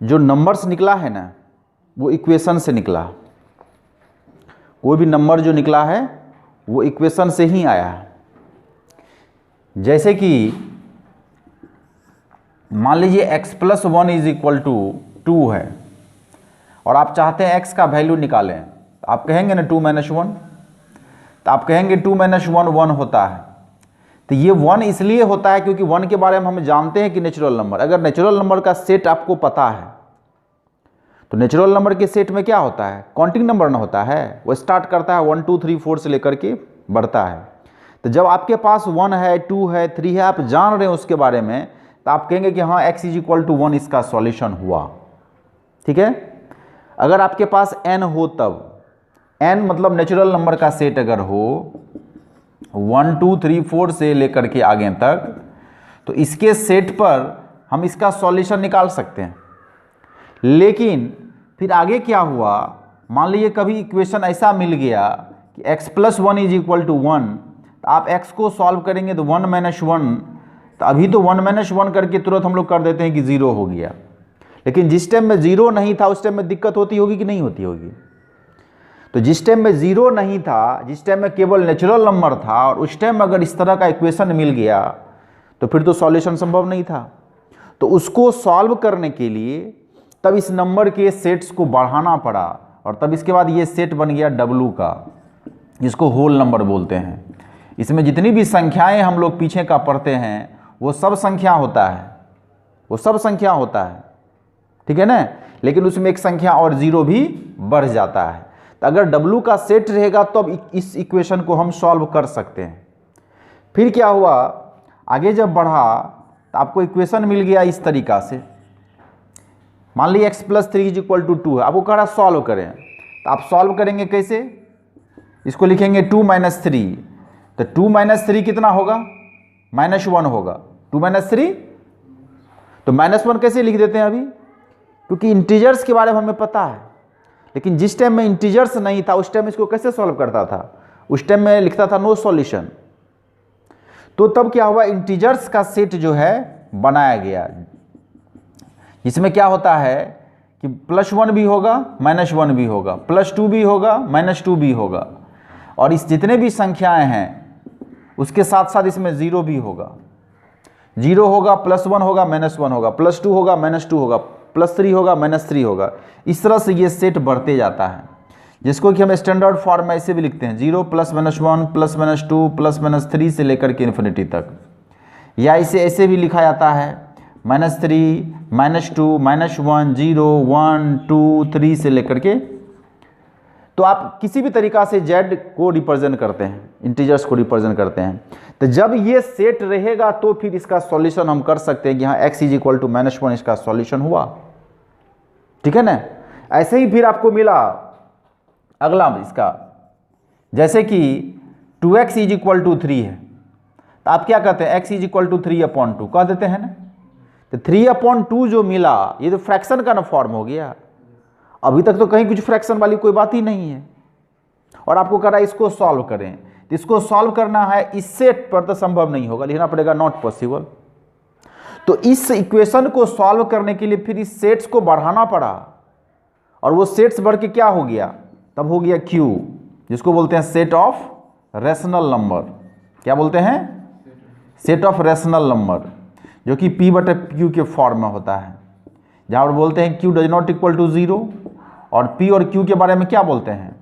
जो नंबर्स निकला है ना वो इक्वेशन से निकला। कोई भी नंबर जो निकला है वो इक्वेशन से ही आया है। जैसे कि मान लीजिए x plus 1 is equal to 2 है और आप चाहते हैं x का वैल्यू निकालें, तो आप कहेंगे ना 2 माइनस 1, तो आप कहेंगे 2 माइनस 1 1 होता है। तो ये 1 इसलिए होता है क्योंकि 1 के बारे में हम जानते हैं कि नेचुरल नंबर, अगर नेचुरल नंबर का सेट आपको पता है तो नेचुरल नंबर के सेट में क्या होता है, काउंटिंग नंबर ना होता है, वो स्टार्ट करता है 1 2 3 4 से लेकर के बढ़ता है। तो जब आपके पास 1 है 2 है 3 है, आप जान रहे हैं उसके बारे में, तो आप कहेंगे कि हाँ x इज इक्वल टू 1 इसका सॉल्यूशन हुआ। ठीक है। अगर आपके पास n हो तब, n मतलब नेचुरल नंबर का सेट अगर हो 1 2 3 4 से लेकर के आगे तक, तो इसके सेट पर हम इसका सॉल्यूशन निकाल सकते हैं। लेकिन फिर आगे क्या हुआ, मान लीजिए कभी इक्वेशन ऐसा मिल गया कि x plus 1 is equal to 1, तो आप x को सॉल्व करेंगे तो 1 माइनस 1, तो अभी तो 1 माइनस 1 करके तुरंत हम लोग कर देते हैं कि 0 हो गया। लेकिन जिस टाइम में 0 नहीं था उस टाइम में दिक्कत होती होगी कि नहीं होती होगी। तो जिस टाइम में 0 नहीं था, जिस टाइम में केवल नेचुरल नंबर था, और उस टाइम अगर इस तरह का इक्वेशन मिल गया तो फिर तो सॉल्यूशन संभव नहीं था। तो उसको सॉल्व करने के लिए तब इस नंबर के सेट्स को बढ़ाना पड़ा, और तब इसके बाद ये सेट बन गया W का, जिसको होल नंबर बोलते हैं। इसमें जितनी भी संख्याएं हम लोग पीछे का पढ़ते हैं वो सब संख्या होता है, वो सब संख्या होता है। ठीक है ना। लेकिन उसमें एक संख्या और 0 भी बढ़ जाता है। तो अगर W का सेट रहेगा तो अब इस इक्वेशन को हम सॉल्व कर सकते हैं। फिर क्या हुआ, आगे जब बढ़ा तो आपको इक्वेशन मिल गया इस तरीका से, मान लीजिए x plus 3 is equal to 2 है, आपको कह रहा सॉल्व करें, तो आप सॉल्व करेंगे कैसे, इसको लिखेंगे 2 माइनस 3, तो 2 माइनस 3 कितना होगा, माइनस 1 होगा। 2 माइनस 3, तो माइनस 1 कैसे लिख देते हैं अभी, क्योंकि इंटीजर्स के बारे में हमें पता है। लेकिन जिस टाइम में इंटीजर्स नहीं था उस टाइम इसको कैसे सॉल्व करता था, उस टाइम में लिखता था नो सॉल्यूशन। तो तब क्या हुआ, इंटीजर्स का सेट जो है बनाया गया, जिसमें क्या होता है कि +1 भी होगा माइनस 1 भी होगा, +2 भी होगा माइनस 2 भी होगा, और इस जितने भी संख्याएं हैं उसके साथ साथ इसमें 0 भी होगा। 0 होगा, +1 होगा माइनस 1 होगा, +2 होगा माइनस 2 होगा, +3 होगा माइनस 3 होगा। इस तरह से ये सेट बढ़ते जाता है, जिसको कि हम स्टैंडर्ड फॉर्म में ऐसे भी लिखते हैं 0 +-1 +-2 +-3 से लेकर के इन्फिनिटी तक, या इसे ऐसे भी लिखा जाता है -3 -2 -1 0 1 2 3 से लेकर के। तो आप किसी भी तरीका से z को रिप्रेजेंट करते हैं, इंटीजर्स को रिप्रेजेंट करते हैं। तो जब ये सेट रहेगा तो फिर इसका सॉल्यूशन हम कर सकते हैं कि हाँ x इज इक्वल टू -1 इसका सॉल्यूशन हुआ। ठीक है ना। ऐसे ही फिर आपको मिला अगला इसका, जैसे कि 2x इज इक्वल टू 3 है, तो आप क्या कहते हैं x इज इक्वल टू 3/2 कह देते हैं ना। तो 3/2 जो मिला ये तो फ्रैक्शन का ना फॉर्म हो गया। अभी तक तो कहीं कुछ फ्रैक्शन वाली कोई बात ही नहीं है, और आपको कह रहा है इसको सॉल्व करें। तो इसको सॉल्व करना है, इस सेट पर तो संभव नहीं होगा, लिखना पड़ेगा नॉट पॉसिबल। तो इस इक्वेशन को सॉल्व करने के लिए फिर इस सेट्स को बढ़ाना पड़ा, और वो सेट्स बढ़ के क्या हो गया, तब हो गया Q, जिसको बोलते हैं सेट ऑफ रेशनल नंबर। क्या बोलते हैं, सेट ऑफ रेशनल नंबर, जो कि P/Q के फॉर्म में होता है, जहाँ पर बोलते हैं Q does not equal to 0, और P और Q के बारे में क्या बोलते हैं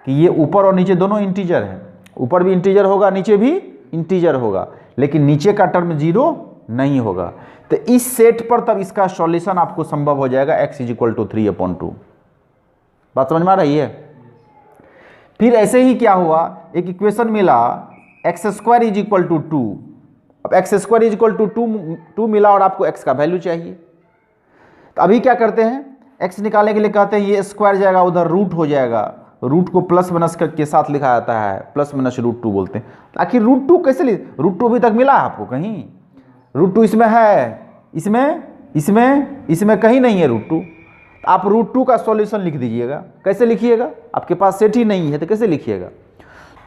कि ये ऊपर और नीचे दोनों इंटीजर है, ऊपर भी इंटीजर होगा नीचे भी इंटीजर होगा, लेकिन नीचे का टर्म 0 नहीं होगा। तो इस सेट पर तब इसका सॉल्यूशन आपको संभव हो जाएगा x इज इक्वल टू 3/2। बात समझ में आ रही है। फिर ऐसे ही क्या हुआ, एक इक्वेशन मिला x² इज इक्वल टू 2। अब x² इज इक्वल टू 2 मिला और आपको x का वैल्यू चाहिए, तो अभी क्या करते हैं, x निकालने के लिए कहते हैं ये स्क्वायर जाएगा उधर रूट हो जाएगा, रूट को प्लस माइनस के साथ लिखा जाता है, +-√2 बोलते हैं। आखिर √2 कैसे √2 अभी तक मिला है आपको कहीं, √2 इसमें है, इसमें कहीं नहीं है √2। आप √2 का सॉल्यूशन लिख दीजिएगा। कैसे लिखिएगा, आपके पास सेट ही नहीं है तो कैसे लिखिएगा।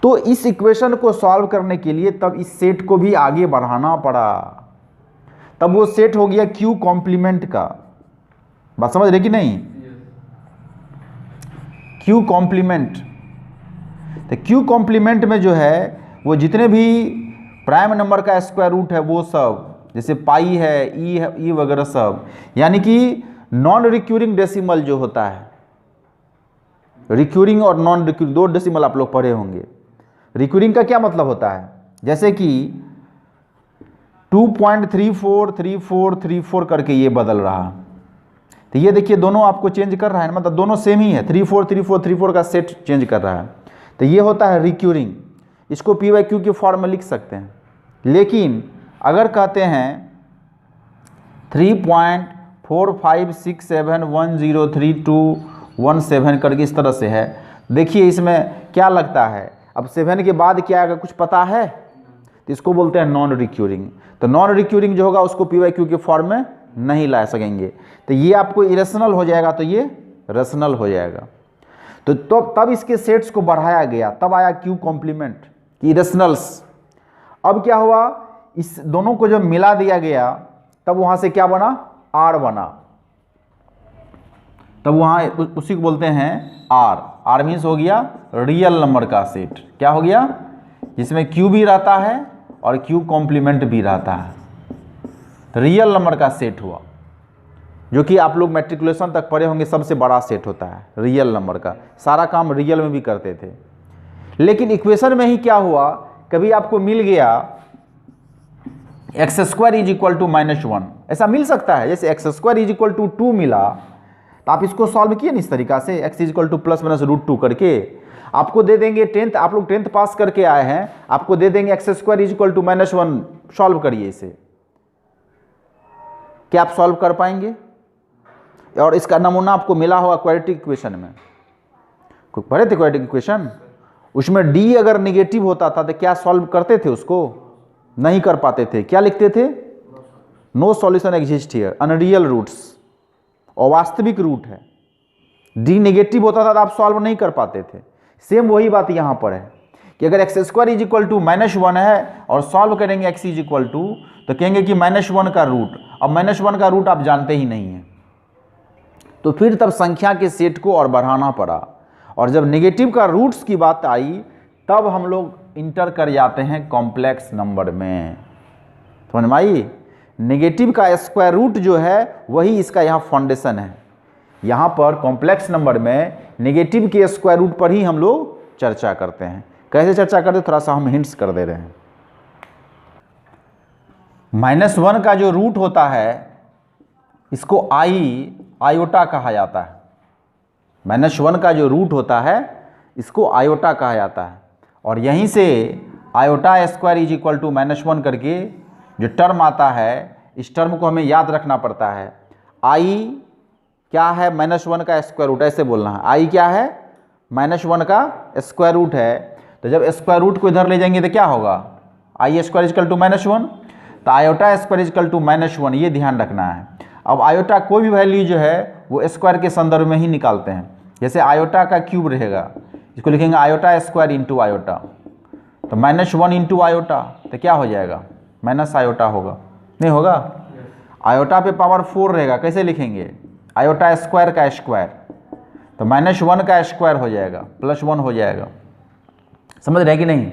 तो इस इक्वेशन को सॉल्व करने के लिए तब इस सेट को भी आगे बढ़ाना पड़ा, तब वो सेट हो गया Q कॉम्प्लीमेंट का। बात समझ रहे कि नहीं? क्यू कॉम्प्लीमेंट, तो क्यू कॉम्प्लीमेंट में जो है वो जितने भी प्राइम नंबर का स्क्वायर रूट है वो सब, जैसे पाई है, ई है, ई वगैरह सब, यानी कि नॉन रिक्यूरिंग डेसिमल जो होता है, रिक्यूरिंग और नॉन रिक्यूरिंग दो डेसिमल आप लोग पढ़े होंगे। रिक्यूरिंग का क्या मतलब होता है, जैसे कि 2.343434 करके ये बदल रहा, तो ये देखिए दोनों आपको चेंज कर रहा है, मतलब दोनों सेम ही है, 343434 का सेट चेंज कर रहा है, तो ये होता है रिक्यूरिंग। इसको पी वाई क्यू के फॉर्म में लिख सकते हैं। लेकिन अगर कहते हैं 3.4567103217 करके इस तरह से है, देखिए इसमें क्या लगता है, अब 7 के बाद क्या आएगा कुछ पता है, तो इसको बोलते हैं नॉन रिक्यूरिंग। तो नॉन रिक्यूरिंग जो होगा उसको पी वाई क्यू के फॉर्म में नहीं ला सकेंगे, तो ये आपको इरेशनल हो जाएगा, तो ये रेशनल हो जाएगा। तो तब इसके सेट्स को बढ़ाया गया, तब आया क्यू कॉम्प्लीमेंट की इरेशनल्स। अब क्या हुआ, इस दोनों को जब मिला दिया गया तब वहां से क्या बना, आर बना, तब वहां उसी को बोलते हैं आर। आर मीन्स हो गया रियल नंबर का सेट, क्या हो गया, जिसमें क्यू भी रहता है और क्यू कॉम्प्लीमेंट भी रहता है, तो रियल नंबर का सेट हुआ, जो कि आप लोग मैट्रिकुलेशन तक पढ़े होंगे, सबसे बड़ा सेट होता है रियल नंबर का, सारा काम रियल में भी करते थे। लेकिन इक्वेशन में ही क्या हुआ, कभी आपको मिल गया x square is equal to -1, ऐसा मिल सकता है, जैसे x square is equal to 2 मिला, तो आप इसको सॉल्व किए ना इस तरीका से, एक्स इज इक्वल टू +-√2 करके, आपको दे देंगे 10th, आप लोग 10th पास करके आए हैं, आपको दे देंगे x square is equal to -1, solve करिए इसे, क्या आप सॉल्व कर पाएंगे? और इसका नमूना आपको मिला होगा क्वाड्रेटिक इक्वेशन में, पढ़े थे क्वाड्रेटिक इक्वेशन, उसमें डी अगर निगेटिव होता था तो क्या सॉल्व करते थे, उसको नहीं कर पाते थे, क्या लिखते थे, no solution exist here, unreal roots, अवास्तविक रूट है। डी नेगेटिव होता था तो आप सॉल्व नहीं कर पाते थे। सेम वही बात यहाँ पर है कि अगर x square is equal to -1 है और सॉल्व करेंगे एक्स इज इक्वल टू, तो कहेंगे कि -1 का रूट, अब -1 का रूट आप जानते ही नहीं है, तो फिर तब संख्या के सेट को और बढ़ाना पड़ा, और जब नेगेटिव का रूट्स की बात आई तब हम लोग इंटर कर जाते हैं कॉम्प्लेक्स नंबर में। समझ में आई? नेगेटिव का स्क्वायर रूट जो है वही इसका यहाँ फाउंडेशन है। यहाँ पर कॉम्प्लेक्स नंबर में नेगेटिव के स्क्वायर रूट पर ही हम लोग चर्चा करते हैं। कैसे चर्चा करते हैं, थोड़ा सा हम हिंट्स कर दे रहे हैं। -1 का जो रूट होता है इसको आयोटा कहा जाता है। -1 का जो रूट होता है इसको आयोटा कहा जाता है, और यहीं से iota square is equal to -1 करके जो टर्म आता है, इस टर्म को हमें याद रखना पड़ता है। आई क्या है, -1 का स्क्वायर रूट, ऐसे बोलना है। आई क्या है, -1 का स्क्वायर रूट है, तो जब स्क्वायर रूट को इधर ले जाएंगे तो क्या होगा, आई स्क्वायर इजकल टू -1, तो आयोटा स्क्वायर इजकल टू -1, ये ध्यान रखना है। अब आयोटा कोई भी वैल्यू जो है वो स्क्वायर के संदर्भ में ही निकालते हैं। जैसे आयोटा का क्यूब रहेगा, इसको लिखेंगे आयोटा स्क्वायर इंटू आयोटा, तो -1 इंटू आयोटा, तो क्या हो जाएगा, माइनस आयोटा होगा, नहीं होगा? आयोटा पे पावर 4 रहेगा, कैसे लिखेंगे, आयोटा स्क्वायर का स्क्वायर, तो -1 का स्क्वायर हो जाएगा, +1 हो जाएगा। समझ रहे कि नहीं?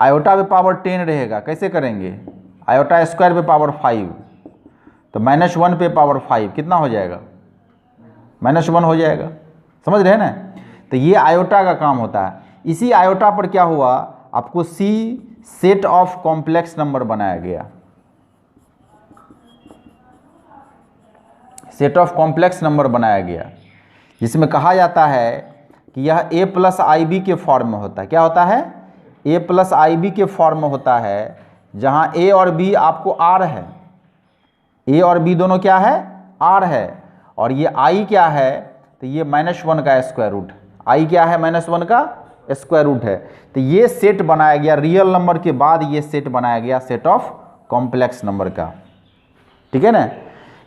आयोटा पे पावर 10 रहेगा, कैसे करेंगे, आयोटा स्क्वायर पे पावर 5, तो -1 पे पावर 5 कितना हो जाएगा, -1 हो जाएगा। समझ रहे हैं ना? तो ये आयोटा का काम होता है। इसी आयोटा पर क्या हुआ, आपको सी सेट ऑफ कॉम्प्लेक्स नंबर बनाया गया। सेट ऑफ कॉम्प्लेक्स नंबर बनाया गया, जिसमें कहा जाता है कि यह a प्लस आई बी के फॉर्म में होता है। क्या होता है, a प्लस आई बी के फॉर्म में होता है, जहां a और b आपको r है, a और b दोनों क्या है, r है, और ये i क्या है, तो ये -1 का स्क्वायर रूट, i क्या है, -1 का स्क्वायर रूट है। तो ये सेट बनाया गया रियल नंबर के बाद, ये सेट बनाया गया सेट ऑफ कॉम्प्लेक्स नंबर का। ठीक है ना?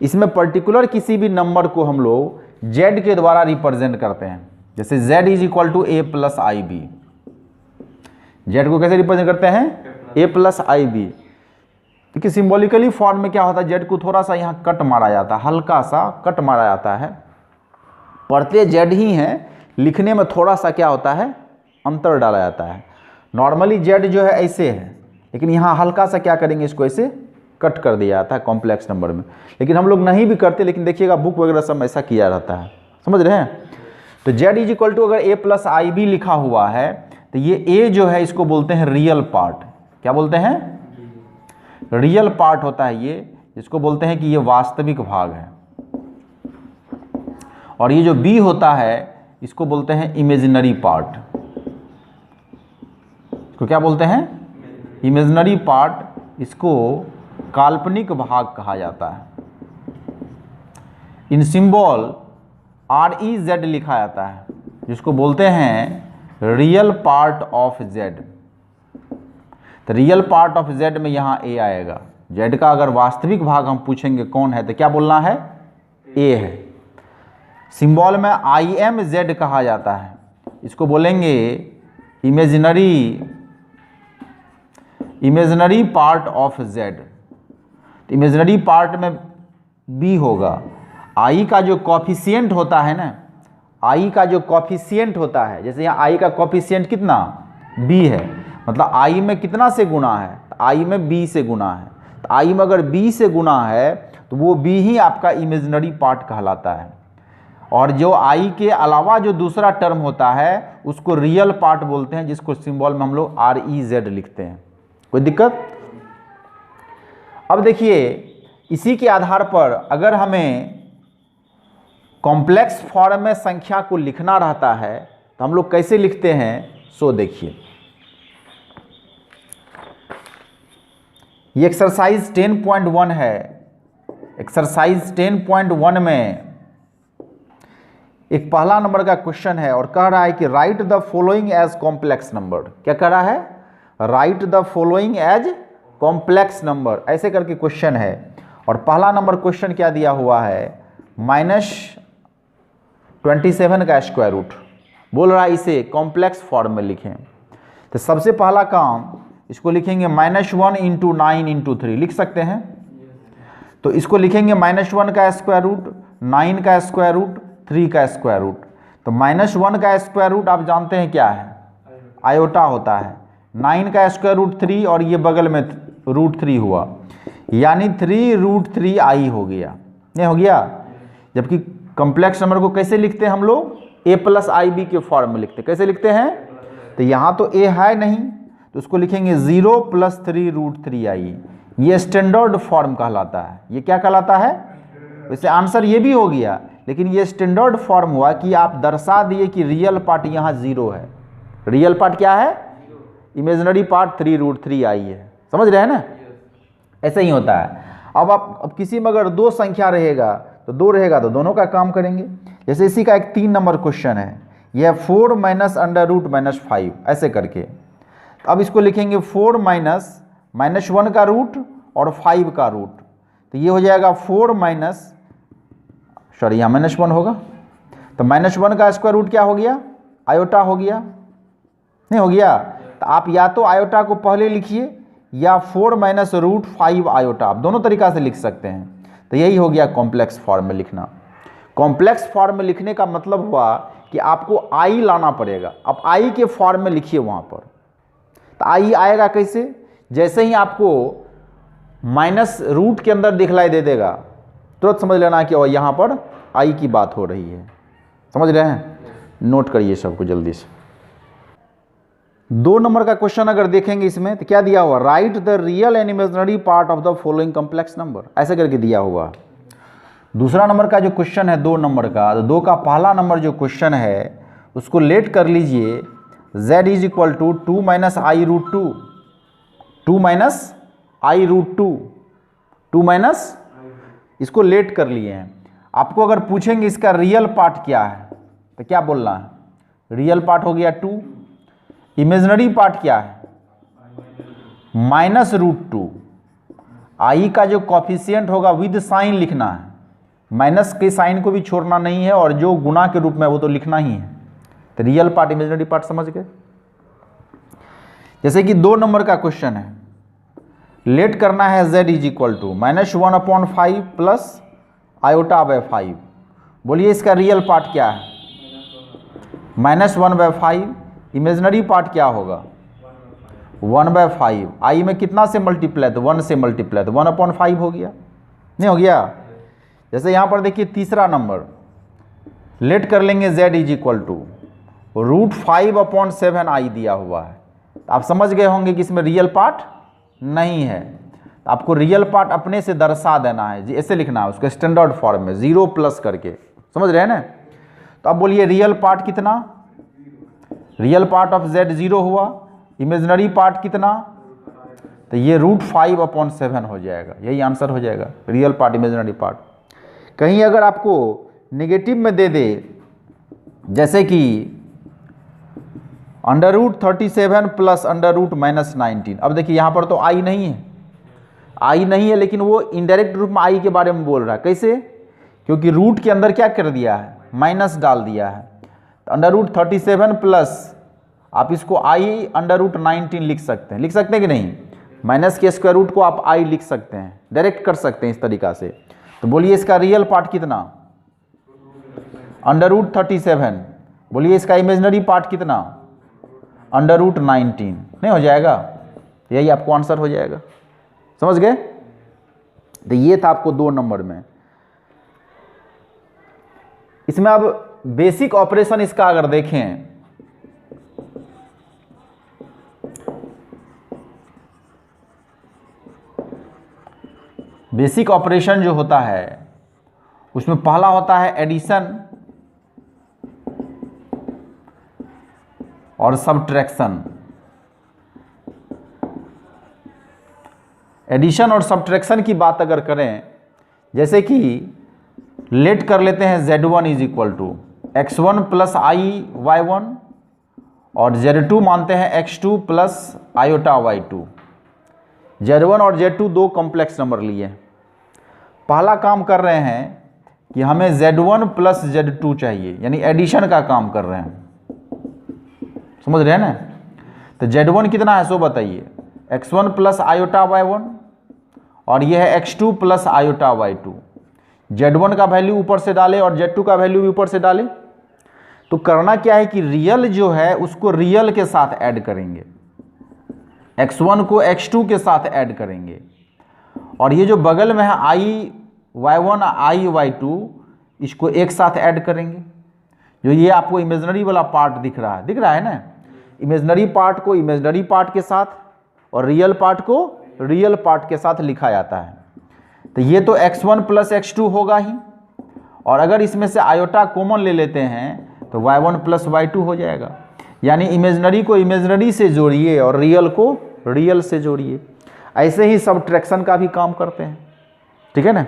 इसमें पर्टिकुलर किसी भी नंबर को हम लोग z के द्वारा रिप्रेजेंट करते हैं, जैसे z is equal to a plus i b. Z को कैसे रिप्रेजेंट करते हैं, a प्लस आई बी। देखिए सिंबॉलिकली फॉर्म में क्या होता है, जेड को थोड़ा सा यहाँ कट मारा जाता है, हल्का सा कट मारा जाता है, पढ़ते जेड ही हैं, लिखने में थोड़ा सा क्या होता है, अंतर डाला जाता है। नॉर्मली जेड जो है ऐसे है, लेकिन यहाँ हल्का सा क्या करेंगे, इसको ऐसे कट कर दिया जाता है कॉम्प्लेक्स नंबर में। लेकिन हम लोग नहीं भी करते, लेकिन देखिएगा बुक वगैरह सब ऐसा किया रहता है, समझ रहे हैं। तो जेड इज इक्वल टू अगर ए प्लस आई बी लिखा हुआ है तो ये ए जो है इसको बोलते हैं रियल पार्ट। क्या बोलते हैं, रियल पार्ट होता है ये, इसको बोलते हैं कि ये वास्तविक भाग है। और ये जो बी होता है इसको बोलते हैं इमेजिनरी पार्ट। इसको क्या बोलते हैं, इमेजिनरी पार्ट, इसको काल्पनिक भाग कहा जाता है। इन सिंबल REZ लिखा जाता है, जिसको बोलते हैं रियल पार्ट ऑफ जेड। तो रियल पार्ट ऑफ जेड में यहाँ ए आएगा। जेड का अगर वास्तविक भाग हम पूछेंगे कौन है तो क्या बोलना है, ए है। सिंबल में IMZ कहा जाता है, इसको बोलेंगे imaginary part of Z. Imaginary part में बी होगा। आई का जो कॉफिशिएंट होता है ना, आई का जो कॉफिशिएंट होता है, जैसे यहाँ आई का कॉफिशिएंट कितना, बी है, मतलब आई में कितना से गुना है, तो आई में बी से गुना है। तो आई में अगर बी से गुना है तो वो बी ही आपका इमेजिनरी पार्ट कहलाता है। और जो आई के अलावा जो दूसरा टर्म होता है उसको रियल पार्ट बोलते हैं, जिसको सिंबल में हम लोग REZ लिखते हैं। कोई दिक्कत। अब देखिए इसी के आधार पर अगर हमें कॉम्प्लेक्स फॉर्म में संख्या को लिखना रहता है तो हम लोग कैसे लिखते हैं, सो देखिए। ये एक्सरसाइज 10.1 है। एक्सरसाइज 10.1 में एक पहला नंबर का क्वेश्चन है और कह रहा है कि write the following as complex number. क्या कह रहा है, write the following as complex number, ऐसे करके क्वेश्चन है। और पहला नंबर क्वेश्चन क्या दिया हुआ है, -27 का स्क्वायर रूट बोल रहा है, इसे कॉम्प्लेक्स फॉर्म में लिखें। तो सबसे पहला काम इसको लिखेंगे -1 × 9 × 3 लिख सकते हैं। तो इसको लिखेंगे -1 का स्क्वायर रूट, 9 का स्क्वायर रूट, 3 का स्क्वायर रूट। तो -1 का स्क्वायर रूट आप जानते हैं क्या है, आयोटा होता है। 9 का स्क्वायर रूट 3 और ये बगल में √3 हुआ, यानी 3√3i हो गया, नहीं हो गया। जबकि कॉम्प्लेक्स नंबर को कैसे लिखते हैं हम लोग, a + IB के फॉर्म में लिखते हैं। कैसे लिखते हैं, तो यहाँ तो a है नहीं तो उसको लिखेंगे 0 + 3√3i। ये स्टैंडर्ड फॉर्म कहलाता है। ये क्या कहलाता है, वैसे आंसर ये भी हो गया, लेकिन ये स्टैंडर्ड फॉर्म हुआ कि आप दर्शा दिए कि रियल पार्ट यहाँ 0 है। रियल पार्ट क्या है, इमेजिनरी पार्ट 3√3i है। समझ रहे हैं ना, ऐसे ही होता है। अब किसी में अगर 2 संख्या रहेगा तो 2 रहेगा तो दोनों का काम करेंगे। जैसे इसी का एक 3 नंबर क्वेश्चन है, यह 4 - √-5 ऐसे करके। अब इसको लिखेंगे 4 - -1 का रूट और 5 का रूट। तो ये हो जाएगा 4 यहाँ -1 होगा, तो -1 का स्क्वायर रूट क्या हो गया, आयोटा हो गया, नहीं हो गया। तो आप या तो आयोटा को पहले लिखिए या 4 - √5 आयोटा, आप दोनों तरीका से लिख सकते हैं। तो यही हो गया कॉम्प्लेक्स फॉर्म में लिखना। कॉम्प्लेक्स फॉर्म में लिखने का मतलब हुआ कि आपको आई लाना पड़ेगा। अब आई के फॉर्म में लिखिए वहाँ पर। तो आई आएगा कैसे, जैसे ही आपको माइनस रूट के अंदर दिखलाई दे देगा तुरंत समझ लेना कि और यहाँ पर आई की बात हो रही है। समझ रहे हैं, नोट करिए सबको जल्दी से। 2 नंबर का क्वेश्चन अगर देखेंगे इसमें तो क्या दिया हुआ, right the real and imaginary part of the following complex number, ऐसे करके दिया हुआ। दूसरा नंबर का जो क्वेश्चन है 2 नंबर का, तो 2 का पहला नंबर जो क्वेश्चन है उसको लेट कर लीजिए। z = 2 - i√2, 2 - i√2, 2 इसको लेट कर लिए हैं। आपको अगर पूछेंगे इसका रियल पार्ट क्या है तो क्या बोलना है, रियल पार्ट हो गया 2। इमेजिनरी पार्ट क्या है, -√2। आई का जो कॉफिशिएंट होगा विद साइन लिखना है, माइनस के साइन को भी छोड़ना नहीं है, और जो गुना के रूप में वो तो लिखना ही है। तो रियल पार्ट इमेजिनरी पार्ट समझ गए। जैसे कि 2 नंबर का क्वेश्चन है, लेट करना है z is equal to -1/5 plus i/5। बोलिए इसका रियल पार्ट क्या है? -1/5। इमेजनरी पार्ट क्या होगा? 1/5। आई में कितना से मल्टीप्लाई? तो 1 से मल्टीप्लाई, तो 1/5 हो गया, नहीं हो गया? जैसे यहाँ पर देखिए तीसरा नंबर, लेट कर लेंगे z इज इक्वल टू √5/7 आई दिया हुआ है। तो आप समझ गए होंगे कि इसमें रियल पार्ट नहीं है। तो आपको रियल पार्ट अपने से दर्शा देना है, ऐसे लिखना है उसको स्टैंडर्ड फॉर्म में 0 प्लस करके, समझ रहे हैं ना? तो अब बोलिए रियल पार्ट कितना? रियल पार्ट ऑफ z 0 हुआ, इमेजनरी पार्ट कितना? तो ये √5/7 हो जाएगा, यही आंसर हो जाएगा, रियल पार्ट इमेजनरी पार्ट। कहीं अगर आपको नेगेटिव में दे दे, जैसे कि √37 प्लस √-19, अब देखिए यहाँ पर तो आई नहीं है, आई नहीं है, लेकिन वो इनडायरेक्ट रूप में आई के बारे में बोल रहा है। कैसे? क्योंकि रूट के अंदर क्या कर दिया है? माइनस डाल दिया है। तो √37 प्लस आप इसको आई √19 लिख सकते हैं, लिख सकते हैं कि नहीं? माइनस के स्क्वायर रूट को आप आई लिख सकते हैं, डायरेक्ट कर सकते हैं इस तरीका से। तो बोलिए इसका रियल पार्ट कितना? √37। बोलिए इसका इमेजनरी पार्ट कितना? √19। नहीं हो जाएगा? यही आपको आंसर हो जाएगा, समझ गए? तो ये था आपको 2 नंबर में। इसमें अब बेसिक ऑपरेशन इसका अगर देखें, बेसिक ऑपरेशन जो होता है उसमें पहला होता है एडिशन और सब्ट्रैक्शन। एडिशन और सब्ट्रैक्शन की बात अगर करें, जैसे कि लेट कर लेते हैं z1 is equal to x1 plus i/y1 और z2 मानते हैं x2 प्लस i/y2। z1 और z2 दो कॉम्प्लेक्स नंबर लिए। पहला काम कर रहे हैं कि हमें z1 प्लस z2 चाहिए, यानी एडिशन का काम कर रहे हैं, समझ रहे हैं ना? तो z1 कितना है सो बताइए, x1 प्लस i/y1 और यह है x2 प्लस i/y2। z1 का वैल्यू ऊपर से डाले और z2 का वैल्यू भी ऊपर से डाले। तो करना क्या है कि रियल जो है उसको रियल के साथ ऐड करेंगे, x1 को x2 के साथ ऐड करेंगे, और ये जो बगल में है i/y1 i/y2 इसको एक साथ ऐड करेंगे। जो ये आपको इमेजनरी वाला पार्ट दिख रहा है ना, इमेजनरी पार्ट को इमेजनरी पार्ट के साथ और रियल पार्ट को रियल पार्ट के साथ लिखा जाता है। तो ये तो x1 प्लस x2 होगा ही, और अगर इसमें से आयोटा कॉमन ले लेते हैं तो y1 प्लस y2 हो जाएगा। यानी इमेजनरी को इमेजनरी से जोड़िए और रियल को रियल से जोड़िए। ऐसे ही सब्ट्रैक्शन का भी काम करते हैं, ठीक है ना?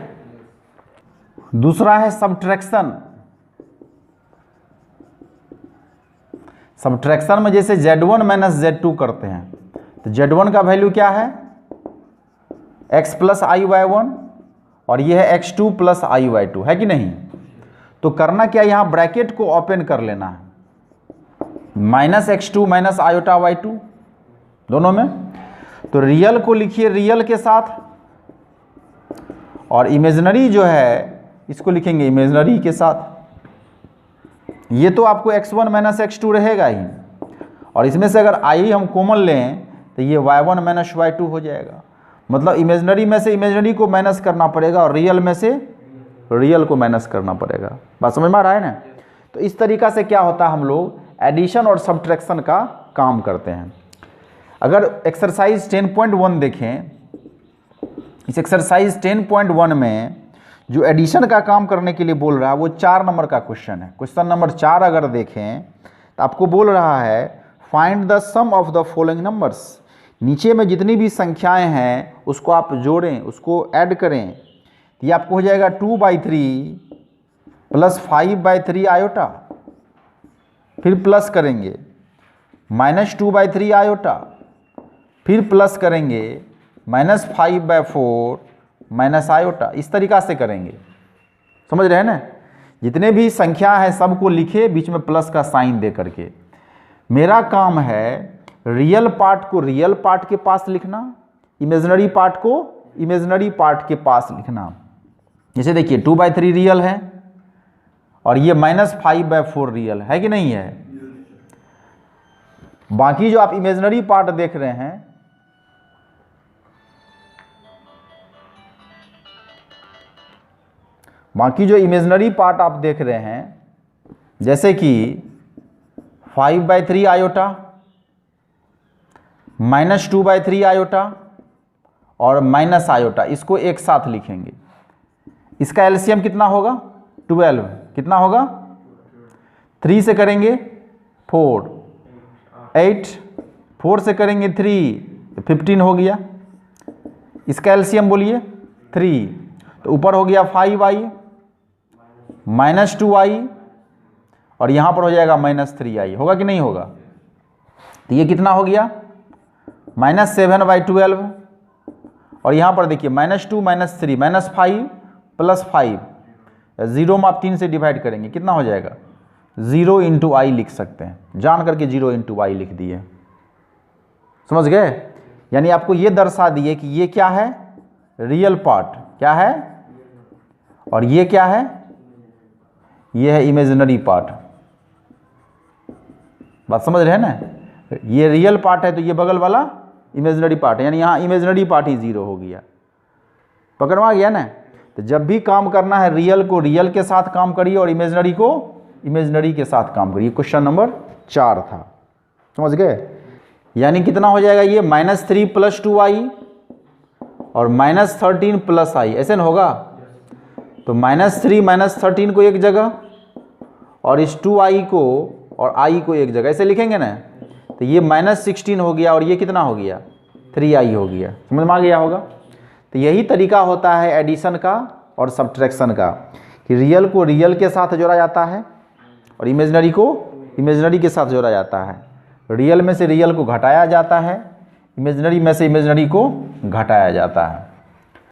दूसरा है सब्ट्रैक्शन। सब्ट्रैक्शन में जैसे z1 माइनस z2 करते हैं, तो z1 का वैल्यू क्या है? x प्लस i/y1 और ये है x2 प्लस i/y2, है कि नहीं? तो करना क्या, यहाँ ब्रैकेट को ओपन कर लेना है, -x2 माइनस i/y2 दोनों में। तो रियल को लिखिए रियल के साथ, और इमेजनरी जो है इसको लिखेंगे इमेजनरी के साथ। ये तो आपको x1 माइनस x2 रहेगा ही, और इसमें से अगर i हम कॉमन लें तो ये y1 माइनस y2 हो जाएगा। मतलब इमेजनरी में से इमेजनरी को माइनस करना पड़ेगा और रियल में से रियल को माइनस करना पड़ेगा। बात समझ में आ रहा है ना? तो इस तरीका से क्या होता है, हम लोग एडिशन और सब्ट्रैक्शन का काम करते हैं। अगर एक्सरसाइज 10.1 देखें, इस एक्सरसाइज 10.1 में जो एडिशन का काम करने के लिए बोल रहा है वो 4 नंबर का क्वेश्चन है। क्वेश्चन नंबर 4 अगर देखें तो आपको बोल रहा है find the sum of the following numbers. नीचे में जितनी भी संख्याएं हैं उसको आप जोड़ें, उसको ऐड करें। ये आपको हो जाएगा 2/3 प्लस 5/3 आयोटा, फिर प्लस करेंगे -2/3 आयोटा, फिर प्लस करेंगे -5/4 माइनस आयोटा। इस तरीका से करेंगे, समझ रहे हैं ना? जितने भी संख्या है सबको लिखे बीच में प्लस का साइन दे करके। मेरा काम है रियल पार्ट को रियल पार्ट के पास लिखना, इमेजिनरी पार्ट को इमेजिनरी पार्ट के पास लिखना। जैसे देखिए 2/3 रियल है और ये -5/4 रियल है कि नहीं है। बाकी जो आप इमेजिनरी पार्ट देख रहे हैं, बाकी जो इमेजिनरी पार्ट आप देख रहे हैं, जैसे कि 5/3 आयोटा, -2/3 आयोटा और माइनस आयोटा, इसको एक साथ लिखेंगे। इसका एलसीएम कितना होगा? 12। कितना होगा? 3 से करेंगे 4, 8, 4 से करेंगे 3 तो 15 हो गया। इसका एलसीएम बोलिए 3, तो ऊपर हो गया 5i -2i और यहाँ पर हो जाएगा -3i। होगा कि नहीं होगा? तो ये कितना हो गया? -7/12 और यहाँ पर देखिए -2 -3 -5 + 5, 0 में आप 3 से डिवाइड करेंगे, कितना हो जाएगा? 0 × i लिख सकते हैं, जान करके 0 × i लिख दिए। समझ गए? यानी आपको ये दर्शा दिए कि ये क्या है? रियल पार्ट क्या है और ये क्या है? ये है इमेजिनरी पार्ट। बात समझ रहे हैं ना? ये रियल पार्ट है तो ये बगल वाला इमेजिनरी पार्ट है, यानी यहाँ इमेजिनरी पार्ट ही 0 हो गया। पकड़ में आ गया ना? तो जब भी काम करना है रियल को रियल के साथ काम करिए और इमेजिनरी को इमेजिनरी के साथ काम करिए। क्वेश्चन नंबर 4 था। समझ गए? यानी कितना हो जाएगा ये? -3 + 2i और -13 + i, ऐसे ना होगा? तो -3 -13 को एक जगह और इस 2i को और i को एक जगह, ऐसे लिखेंगे ना? तो ये -16 हो गया और ये कितना हो गया? 3i हो गया। समझ में आ गया होगा? तो यही तरीका होता है एडिशन का और सब्ट्रैक्शन का, कि रियल को रियल के साथ जोड़ा जाता है और इमेजिनरी को इमेजिनरी के साथ जोड़ा जाता है। रियल में से रियल को घटाया जाता है, इमेजिनरी में से इमेजिनरी को घटाया जाता है।